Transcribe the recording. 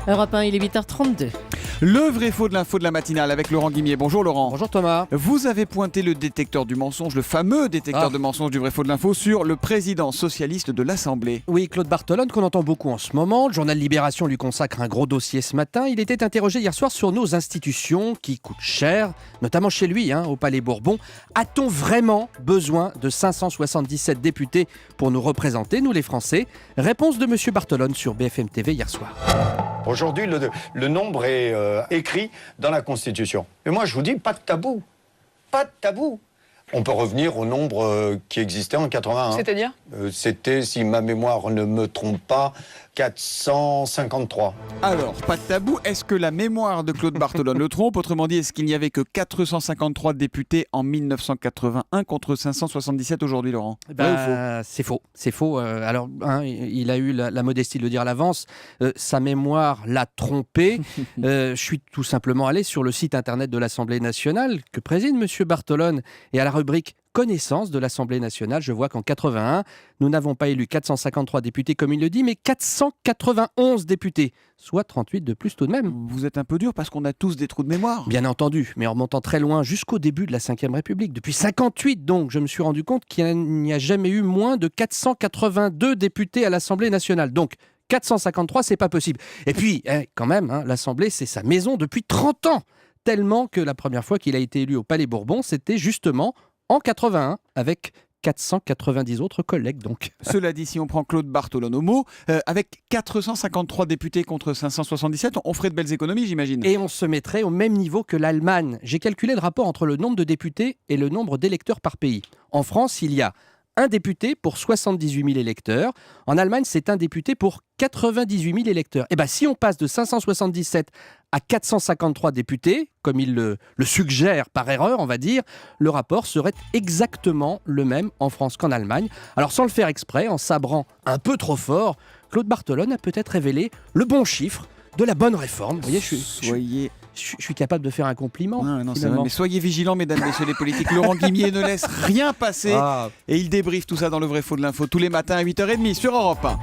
Europe 1, il est 8h32. Le vrai faux de l'info de la matinale avec Laurent Guimier. Bonjour Laurent. Bonjour Thomas. Vous avez pointé le détecteur du mensonge, le fameux détecteur de mensonge du vrai faux de l'info sur le président socialiste de l'Assemblée. Oui, Claude Barthelone, qu'on entend beaucoup en ce moment. Le journal Libération lui consacre un gros dossier ce matin. Il était interrogé hier soir sur nos institutions qui coûtent cher, notamment chez lui, au Palais Bourbon. A-t-on vraiment besoin de 577 députés pour nous représenter, nous les Français? Réponse de M. Barthelone sur BFM TV hier soir. Aujourd'hui, le nombre est écrit dans la Constitution. Et moi, je vous dis, pas de tabou. Pas de tabou. On peut revenir au nombre qui existait en 81. C'est-à-dire C'était, si ma mémoire ne me trompe pas, 453. Alors, pas de tabou, est-ce que la mémoire de Claude Barthelone le trompe? Autrement dit, est-ce qu'il n'y avait que 453 députés en 1981 contre 577 aujourd'hui, Laurent? Vrai ou faux? C'est faux. Alors, il a eu la modestie de le dire à l'avance. Sa mémoire l'a trompé. Je suis tout simplement allé sur le site internet de l'Assemblée nationale que préside M. Barthelone et à la rubrique connaissance de l'Assemblée nationale, je vois qu'en 81, nous n'avons pas élu 453 députés comme il le dit, mais 491 députés, soit 38 de plus tout de même. Vous êtes un peu dur parce qu'on a tous des trous de mémoire. Bien entendu, mais en remontant très loin jusqu'au début de la Ve République, depuis 58 donc, je me suis rendu compte qu'il n'y a jamais eu moins de 482 députés à l'Assemblée nationale. Donc, 453, c'est pas possible. Et puis, quand même, l'Assemblée, c'est sa maison depuis 30 ans. Tellement que la première fois qu'il a été élu au Palais Bourbon, c'était justement en 81, avec 490 autres collègues donc. Cela dit, si on prend Claude Barthelone au mot, avec 453 députés contre 577, on ferait de belles économies, j'imagine. Et on se mettrait au même niveau que l'Allemagne. J'ai calculé le rapport entre le nombre de députés et le nombre d'électeurs par pays. En France, il y a un député pour 78 000 électeurs. En Allemagne, c'est un député pour 98 000 électeurs. Et bien, si on passe de 577 à 453 députés, comme il le suggère par erreur, on va dire, le rapport serait exactement le même en France qu'en Allemagne. Alors, sans le faire exprès, en sabrant un peu trop fort, Claude Barthelone a peut-être révélé le bon chiffre de la bonne réforme. Vous voyez, je suis capable de faire un compliment. Non, c'est vrai, mais soyez vigilants, mesdames, messieurs les politiques. Laurent Guimier ne laisse rien passer. Et il débriefe tout ça dans le vrai faux de l'info tous les matins à 8h30 sur Europe 1.